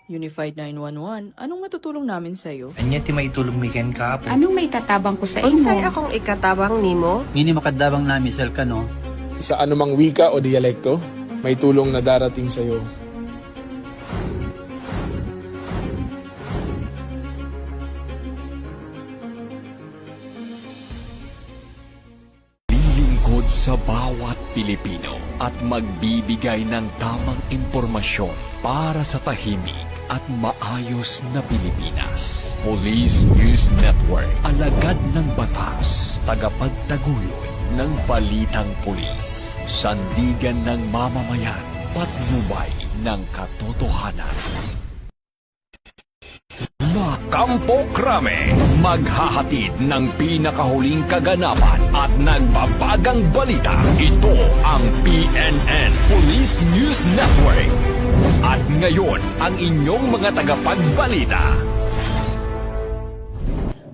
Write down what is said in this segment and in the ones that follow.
Unified 911, anong matutulong namin sa'yo? Anya ti maitulong mi ken kaapon. Anong may tatabang ko sa Unsay imo? akong ikatabang nimo? Ngini makadabang na misal ka no. Sa anumang wika o dialekto, may tulong na darating sa iyo. Lilingkod sa bawat Pilipino at magbibigay ng tamang impormasyon para sa tahimik at maayos na Pilipinas. Police News Network, alagad ng batas, tagapagtaguyod ng balitang pulis, sandigan ng mamamayan, patnubay ng katotohanan. La Campo Crame, maghahatid ng pinakahuling kaganapan at nagbabagang balita. Ito ang PNN Police News Network. At ngayon, ang inyong mga tagapagbalita.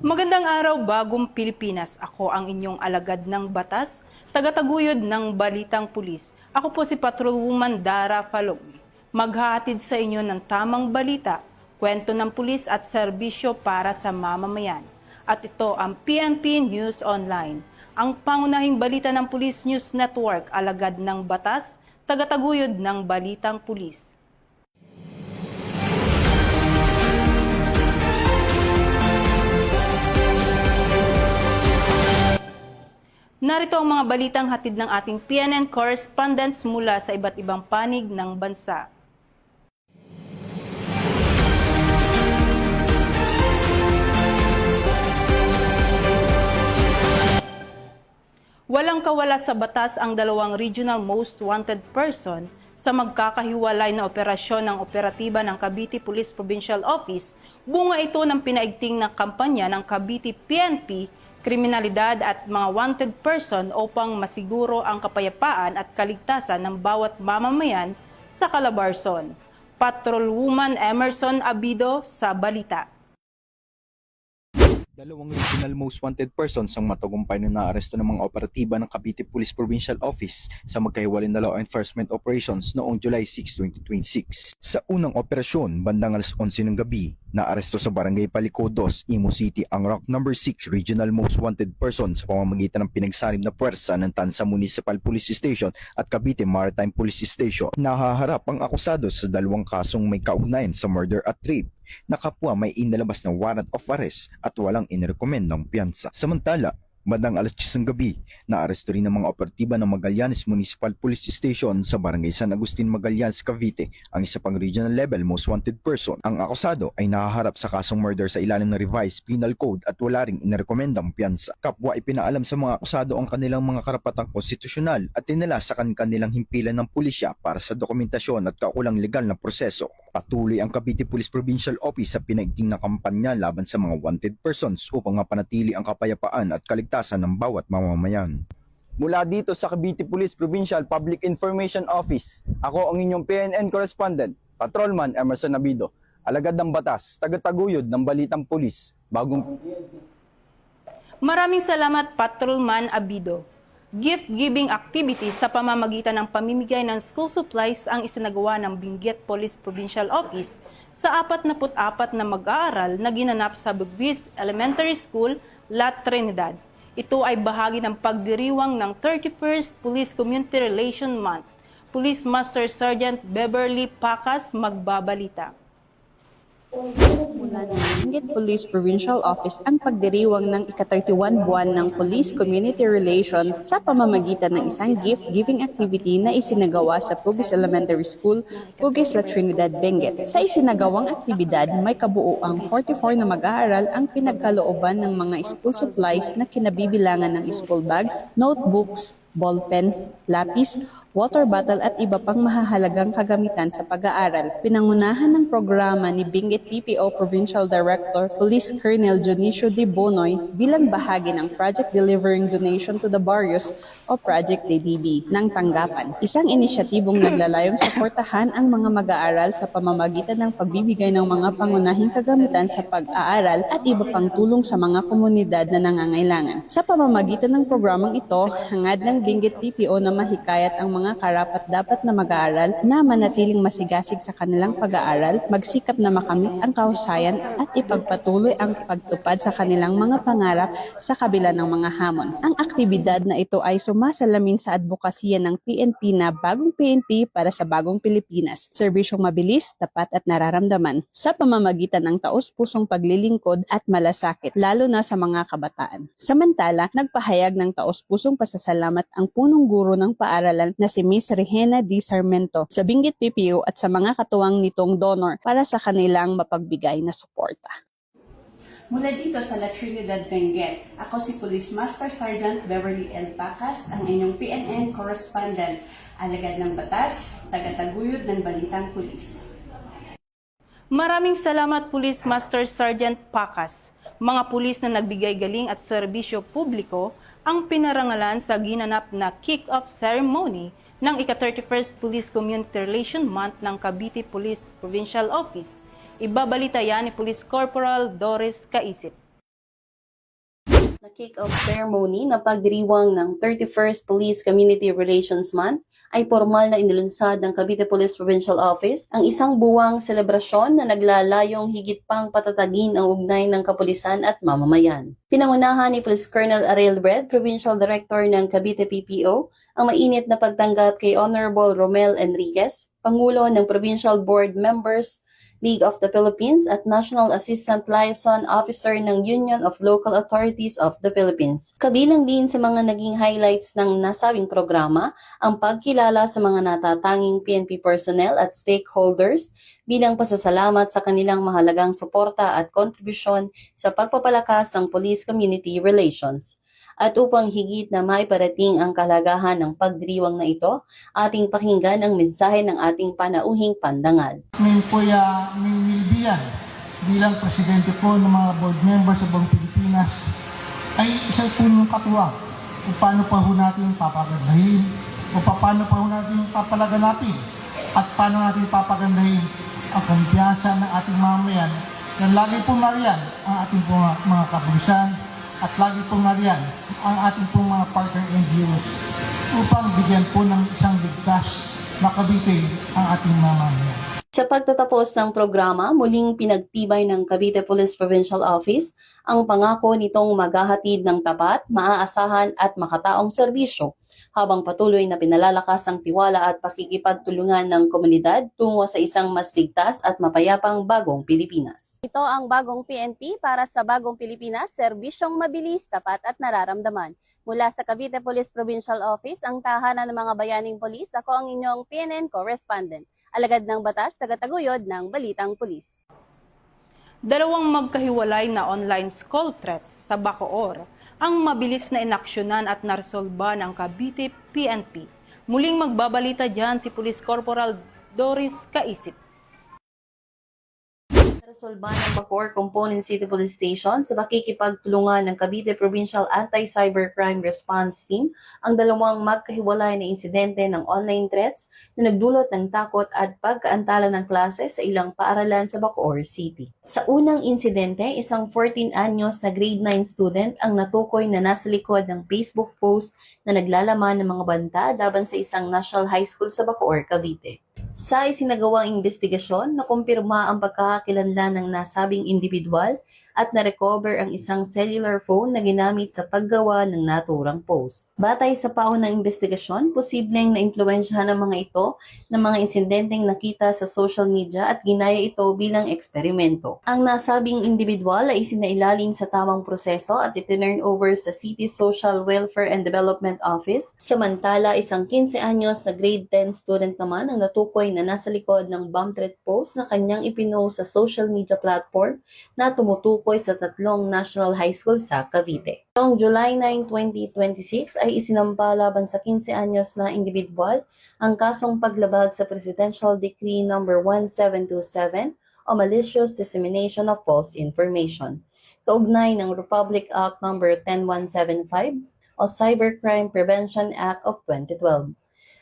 Magandang araw, bagong Pilipinas. Ako ang inyong alagad ng batas, tagataguyod ng balitang pulis. Ako po si Patrolwoman Dara Falogni. Maghahatid sa inyo ng tamang balita, kwento ng pulis at serbisyo para sa mamamayan. At ito ang PNP News Online, ang pangunahing balita ng Police News Network, alagad ng batas, tagataguyod ng balitang pulis. Narito ang mga balitang hatid ng ating PNN correspondents mula sa iba't ibang panig ng bansa. Walang kawala sa batas ang dalawang regional most wanted person sa magkakahiwalay na operasyon ng operatiba ng Cavite Police Provincial Office. Bunga ito ng pinaigting na kampanya ng Cavite PNP, kriminalidad at mga wanted person upang masiguro ang kapayapaan at kaligtasan ng bawat mamamayan sa Calabarzon. Patrolwoman Emerson Abido sa balita. Dalawang regional most wanted persons ang matagumpay na naaresto ng mga operatiba ng Cavite Police Provincial Office sa magkahiwalay na law enforcement operations noong July 6, 2026. Sa unang operasyon, bandang alas 11 ng gabi, naaresto sa Barangay Paliko 2, Imo City ang Rock No. 6 Regional Most Wanted Person sa pamamagitan ng pinagsanib na puwersa ng Tansa Municipal Police Station at Cavite Maritime Police Station. Nahaharap ang akusado sa dalawang kasong may kaugnayan sa murder at rape. Nakapwa may inalabas na warrant of arrest at walang inirekomendang piyansa. Samantala, bandang alas 10 ng gabi, naaresto rin ng mga operatiba ng Magallanes Municipal Police Station sa Barangay San Agustin, Magallanes, Cavite ang isa pang regional level most wanted person. Ang akusado ay nahaharap sa kasong murder sa ilalim ng revised penal code at wala ring inirekomendang piyansa. Kapwa ipinaalam sa mga akusado ang kanilang mga karapatang konstitusyonal at tinala sa kanilang himpilan ng pulisya para sa dokumentasyon at kaukulang legal na proseso. Patuloy ang Cavite Police Provincial Office sa pinaigting na kampanya laban sa mga wanted persons upang mapanatili ang kapayapaan at kaligtasan ng bawat mamamayan. Mula dito sa Cavite Police Provincial Public Information Office, ako ang inyong PNN correspondent, Patrolman Emerson Abido, alagad ng batas, tagataguyod ng balitang pulis, bagong... Maraming salamat, Patrolman Abido. Gift-giving activities sa pamamagitan ng pamimigay ng school supplies ang isinagawa ng Benguet Police Provincial Office sa 44 na mag-aaral na ginanap sa Bugbis Elementary School, La Trinidad. Ito ay bahagi ng pagdiriwang ng 31st Police Community Relation Month. Police Master Sergeant Beverly Pacas magbabalita. Mula ng Benguet Police Provincial Office ang pagdiriwang ng ika-31 buwan ng Police Community Relation sa pamamagitan ng isang gift-giving activity na isinagawa sa Bugbis Elementary School, Bugbis La Trinidad, Benguet. Sa isinagawang aktibidad, may kabuuang 44 na mag-aaral ang pinagkalooban ng mga school supplies na kinabibilangan ng school bags, notebooks, ballpen, lapis, water bottle at iba pang mahahalagang kagamitan sa pag-aaral. Pinangunahan ng programa ni Benguet PPO Provincial Director Police Colonel Junicio D. Bonoy bilang bahagi ng Project Delivering Donation to the Barrios o Project DDB ng tanggapan. Isang inisyatibong naglalayong suportahan ang mga mag-aaral sa pamamagitan ng pagbibigay ng mga pangunahing kagamitan sa pag-aaral at iba pang tulong sa mga komunidad na nangangailangan. Sa pamamagitan ng programang ito, hangad ng Benguet PPO na mahikayat ang mga karapat-dapat na mag-aaral na manatiling masigasig sa kanilang pag-aaral, magsikap na makamit ang kahusayan at ipagpatuloy ang pagtupad sa kanilang mga pangarap sa kabila ng mga hamon. Ang aktibidad na ito ay sumasalamin sa advokasya ng PNP na bagong PNP para sa bagong Pilipinas. Serbisyong mabilis, tapat at nararamdaman sa pamamagitan ng taos-pusong paglilingkod at malasakit, lalo na sa mga kabataan. Samantala, nagpahayag ng taos-pusong pasasalamat ang punong guro ng paaralan na si Miss Regina D. Sarmento sa Benguet PPO at sa mga katuwang nitong donor para sa kanilang mapagbigay na suporta. Mula dito sa La Trinidad, Benguet, ako si Police Master Sergeant Beverly L. Pacas, ang inyong PNN correspondent, alagad ng batas, tagataguyod ng Balitang Pulis. Maraming salamat Police Master Sergeant Pacas. Mga pulis na nagbigay galing at serbisyo publiko ang pinarangalan sa ginanap na kick-off ceremony ng ika-31st Police Community Relation Month ng Cavite Police Provincial Office. Ibabalita yan ni Police Corporal Doris Caisip. Na kick-off ceremony na pagdiriwang ng 31st Police Community Relations Month ay formal na inilunsad ng Cavite Police Provincial Office ang isang buwang selebrasyon na naglalayong higit pang patatagin ang ugnay ng kapulisan at mamamayan. Pinangunahan ni Police Colonel Ariel Bred, Provincial Director ng Cavite PPO, ang mainit na pagtanggap kay Honorable Romel Enriquez, Pangulo ng Provincial Board Members, League of the Philippines at National Assistant Liaison Officer ng Union of Local Authorities of the Philippines. Kabilang din sa mga naging highlights ng nasabing programa ang pagkilala sa mga natatanging PNP personnel at stakeholders bilang pasasalamat sa kanilang mahalagang suporta at kontribusyon sa pagpapalakas ng police community relations. At upang higit na maiparating ang kahalagahan ng pagdiriwang na ito, ating pakinggan ang mensahe ng ating panauhing pandangal. Ngayon po may nilbiyan bilang presidente po ng mga board members sa buong Pilipinas ay isa po yung katuwang kung paano pa ho natin papagandahin o paano pa ho natin papalaganapin at paano natin papagandahin ang kumpiyansa ng ating mamamayan na lagi po nariyan ang ating po mga kapulisan at lagi po nariyan ang ating pong mga partner NGOs upang bigyan po ng isang ligtas na Cavite ang ating mamamayan. Sa pagtatapos ng programa, muling pinagtibay ng Cavite Police Provincial Office ang pangako nitong maghahatid ng tapat, maaasahan at makataong serbisyo habang patuloy na pinalalakas ang tiwala at pakikipagtulungan ng komunidad tungo sa isang mas ligtas at mapayapang bagong Pilipinas. Ito ang bagong PNP para sa bagong Pilipinas, serbisyong mabilis, tapat at nararamdaman. Mula sa Cavite Police Provincial Office, ang tahanan ng mga bayaning polis, ako ang inyong PNN correspondent. Alagad ng batas, tagataguyod ng Balitang Pulis. Dalawang magkahiwalay na online school threats sa Bacoor ang mabilis na inaksyonan at naresolba ng Cavite PNP. Muling magbabalita dyan si Police Corporal Doris Caisip. Resolba ng Bacoor Component City Police Station sa pakikipagtulungan ng Cavite Provincial Anti-Cybercrime Response Team ang dalawang magkahiwalay na insidente ng online threats na nagdulot ng takot at pagkaantala ng klase sa ilang paaralan sa Bacoor City. Sa unang insidente, isang 14 anyos na grade 9 student ang natukoy na nasa likod ng Facebook post na naglalaman ng mga banta laban sa isang National High School sa Bacoor, Cavite. Sa isinagawang investigasyon, nakumpirma ang pagkakakilanlan ng nasabing individual at na-recover ang isang cellular phone na ginamit sa paggawa ng naturang post. Batay sa paunang investigasyon, posibleng na-impluwensyahan ng mga ito ng mga insidenteng nakita sa social media at ginaya ito bilang eksperimento. Ang nasabing individual ay isinailalim sa tamang proseso at itinurn over sa City Social Welfare and Development Office. Samantala, isang 15 anyos na grade 10 student naman ang natukoy na nasa likod ng bomb threat post na kanyang ipinost sa social media platform na tumutukoy sa tatlong national high school sa Cavite. Noong July 9, 2026 ay isinampa laban sa 15 anyos na individual ang kasong paglabag sa Presidential Decree No. 1727 o malicious dissemination of false information, kaugnay ng Republic Act No. 10175 o Cybercrime Prevention Act of 2012.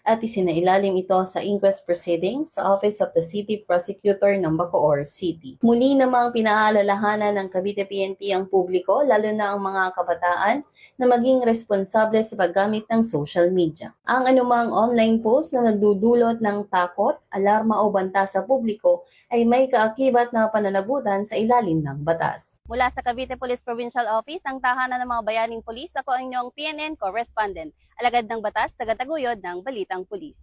at isinailalim ito sa inquest proceedings sa Office of the City Prosecutor ng Bacoor City. Muli namang pinaalalahanan ng Cavite PNP ang publiko, lalo na ang mga kabataan, na maging responsable sa paggamit ng social media. Ang anumang online post na nagdudulot ng takot, alarma o banta sa publiko ay may kaakibat na pananagutan sa ilalim ng batas. Mula sa Cavite Police Provincial Office, ang tahanan ng mga bayaning pulis, ako ang inyong PNN correspondent. Alagad ng batas, tagataguyod ng Balitang Pulis.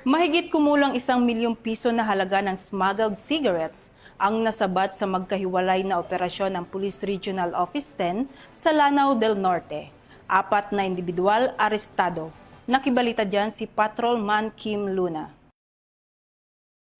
Mahigit kumulang 1 milyong piso na halaga ng smuggled cigarettes ang nasabat sa magkahiwalay na operasyon ng Police Regional Office 10 sa Lanao del Norte. 4 na individual arestado. Nakibalita dyan si Patrolman Kim Luna.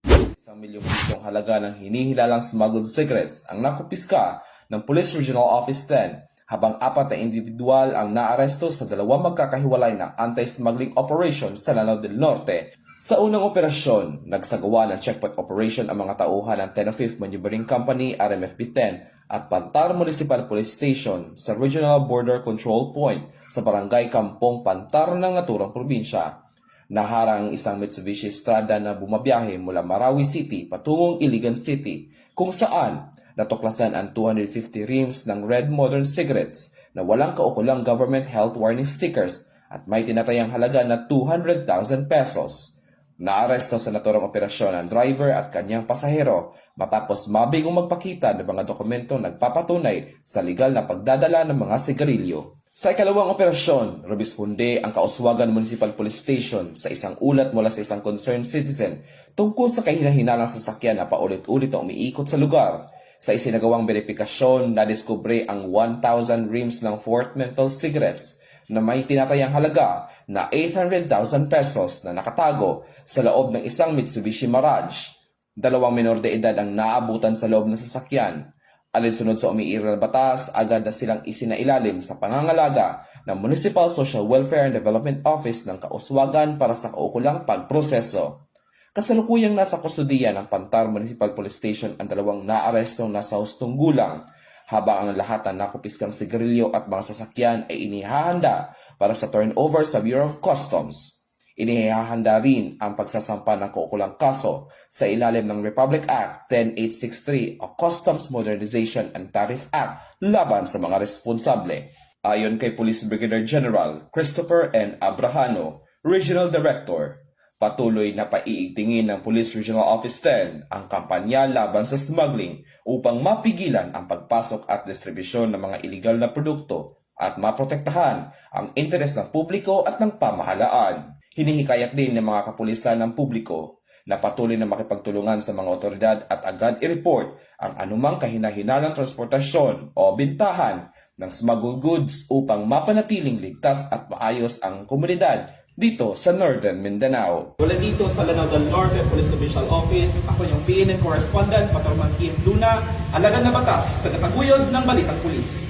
1 milyong pisong halaga ng hinihilalang smuggled cigarettes ang nakupiska ng Police Regional Office 10 habang 4 na individual ang naaresto sa dalawang magkakahiwalay na anti-smuggling operation sa Lanao del Norte. Sa unang operasyon, nagsagawa ng checkpoint operation ang mga tauhan ng 1005th Maneuvering Company RMFB 10 at Pantar Municipal Police Station sa Regional Border Control Point sa Barangay Kampong Pantar ng naturang probinsya. Naharang ang isang Mitsubishi Strada na bumabiyahe mula Marawi City patungong Iligan City kung saan natuklasan ang 250 reams ng red modern cigarettes na walang kaukulang government health warning stickers at may tinatayang halaga na 200,000 pesos. Naaresto sa naturang operasyon ang driver at kanyang pasahero matapos mabigong magpakita ng mga dokumentong nagpapatunay sa legal na pagdadala ng mga sigarilyo. Sa ikalawang operasyon, rumisponde ang Kauswagan Municipal Police Station sa isang ulat mula sa isang concerned citizen tungkol sa kahina-hinalang sasakyan na paulit-ulit na umiikot sa lugar. Sa isinagawang beripikasyon, nadiskubre ang 1,000 reams ng fourth menthol cigarettes na may tinatayang halaga na 800,000 pesos na nakatago sa loob ng isang Mitsubishi Mirage. 2 menor de edad ang naabutan sa loob ng sasakyan. Alinsunod sa umiiral na batas, agad na silang isinailalim sa pangangalaga ng Municipal Social Welfare and Development Office ng Kauswagan para sa kaukulang pagproseso. Kasalukuyang nasa kustudiya ng Pantar Municipal Police Station ang dalawang naarestong nasa hustong gulang, habang ang lahat ng nakupiskang sigarilyo at mga sasakyan ay inihahanda para sa turnover sa Bureau of Customs. Inihahanda rin ang pagsasampa ng kaukulang kaso sa ilalim ng Republic Act 10863 o Customs Modernization and Tariff Act laban sa mga responsable. Ayon kay Police Brigadier General Christopher N. Abrahano, Regional Director, patuloy na paiigtingin ng Police Regional Office 10 ang kampanya laban sa smuggling upang mapigilan ang pagpasok at distribusyon ng mga iligal na produkto at maprotektahan ang interes ng publiko at ng pamahalaan. Hinihikayat din ng mga kapulisan ng publiko na patuloy na makipagtulungan sa mga otoridad at agad i-report ang anumang kahina-hinalang transportasyon o bintahan ng smuggled goods upang mapanatiling ligtas at maayos ang komunidad dito sa Northern Mindanao. Wala dito sa Lanao del Norte Police Official Office, ako yung PNN Correspondent, Patrolman Kim Luna, alagad na batas, tagataguyod ng Balitang Pulis.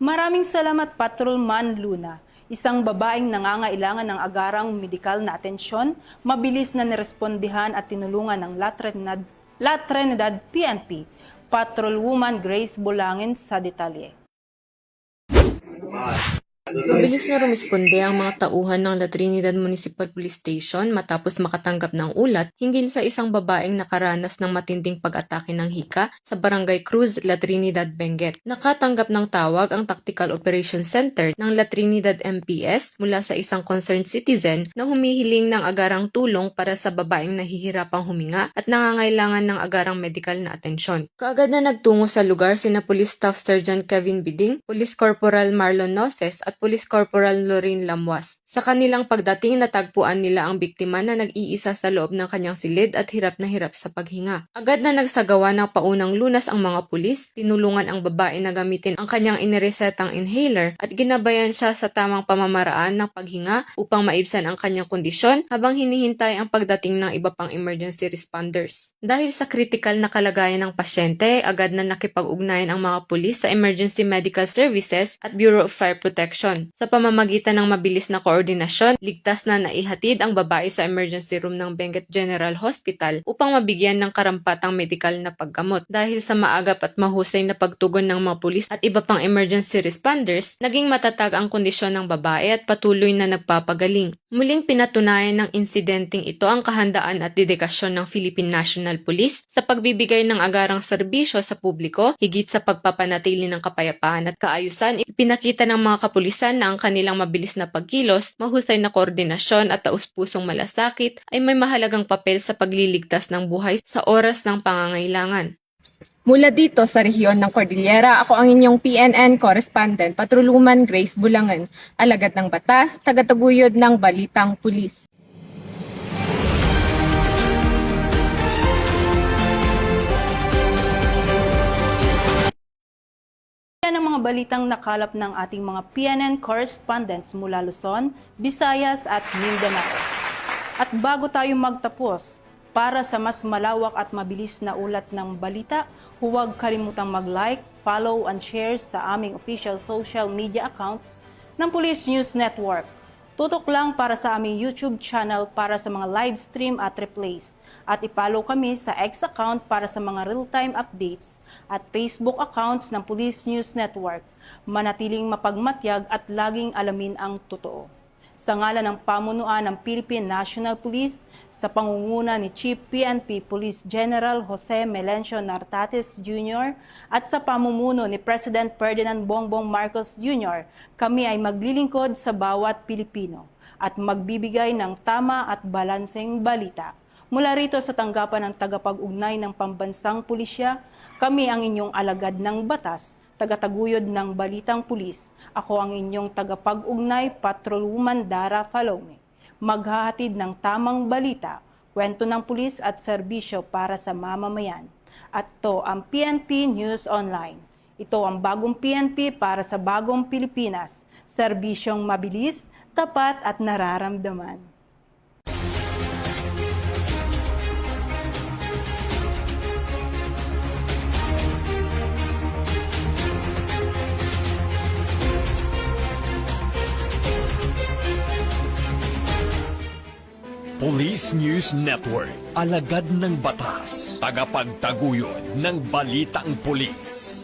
Maraming salamat Patrolman Luna. Isang babaeng nangangailangan ng agarang medikal na atensyon, mabilis na nirespondihan at tinulungan ng La Trinidad PNP. Patrolwoman Grace Bolangin sa detalye. Mabilis na rumisponde ang mga tauhan ng La Trinidad Municipal Police Station matapos makatanggap ng ulat hinggil sa isang babaeng nakaranas ng matinding pag-atake ng hika sa Barangay Cruz, La Trinidad, Benguet. Nakatanggap ng tawag ang Tactical Operations Center ng La Trinidad MPS mula sa isang concerned citizen na humihiling ng agarang tulong para sa babaeng nahihirapang huminga at nangangailangan ng agarang medical na atensyon. Kaagad na nagtungo sa lugar sina Police Staff Sergeant Kevin Biding, Police Corporal Marlon Noses at Police Corporal Lorraine Lamuas. Sa kanilang pagdating, natagpuan nila ang biktima na nag-iisa sa loob ng kanyang silid at hirap na hirap sa paghinga. Agad na nagsagawa ng paunang lunas ang mga pulis, tinulungan ang babae na gamitin ang kanyang iniresetang inhaler at ginabayan siya sa tamang pamamaraan ng paghinga upang maibsan ang kanyang kondisyon habang hinihintay ang pagdating ng iba pang emergency responders. Dahil sa critical na kalagayan ng pasyente, agad na nakipag-ugnayan ang mga pulis sa Emergency Medical Services at Bureau of Fire Protection operasyon. Sa pamamagitan ng mabilis na koordinasyon, ligtas na naihatid ang babae sa emergency room ng Benguet General Hospital upang mabigyan ng karampatang medikal na paggamot. Dahil sa maagap at mahusay na pagtugon ng mga pulis at iba pang emergency responders, naging matatag ang kondisyon ng babae at patuloy na nagpapagaling. Muling pinatunayan ng insidenteng ito ang kahandaan at dedikasyon ng Philippine National Police sa pagbibigay ng agarang serbisyo sa publiko, higit sa pagpapanatili ng kapayapaan at kaayusan. Ipinakita ng mga kapulisan na ang kanilang mabilis na pagkilos, mahusay na koordinasyon at taus-pusong malasakit ay may mahalagang papel sa pagliligtas ng buhay sa oras ng pangangailangan. Mula dito sa rehiyon ng Cordillera, ako ang inyong PNN correspondent, Patrolwoman Grace Bulangan, alagad ng batas, tagataguyod ng Balitang Pulis. Yan ang mga balitang nakalap ng ating mga PNN correspondents mula Luzon, Visayas at Mindanao. At bago tayo magtapos, para sa mas malawak at mabilis na ulat ng balita, huwag kalimutang mag-like, follow and share sa aming official social media accounts ng Police News Network. Tutok lang para sa aming YouTube channel para sa mga live stream at replays. At i-follow kami sa X account para sa mga real-time updates at Facebook accounts ng Police News Network. Manatiling mapagmatyag at laging alamin ang totoo. Sa ngalan ng pamunuan ng Philippine National Police, sa pangunguna ni Chief PNP Police General Jose Melencio Nartates Jr. at sa pamumuno ni President Ferdinand Bongbong Marcos Jr., kami ay maglilingkod sa bawat Pilipino at magbibigay ng tama at balanseng balita. Mula rito sa tanggapan ng tagapag-ugnay ng Pambansang Pulisya, kami ang inyong alagad ng batas, tagataguyod ng Balitang Pulis. Ako ang inyong tagapag-ugnay, Patrolwoman Dara Falome. Maghahatid ng tamang balita, kwento ng pulis at serbisyo para sa mamamayan. At ito ang PNP News Online. Ito ang bagong PNP para sa bagong Pilipinas. Serbisyong mabilis, tapat at nararamdaman. Police News Network, alagad ng batas, tagapagtaguyod ng balitang pulis.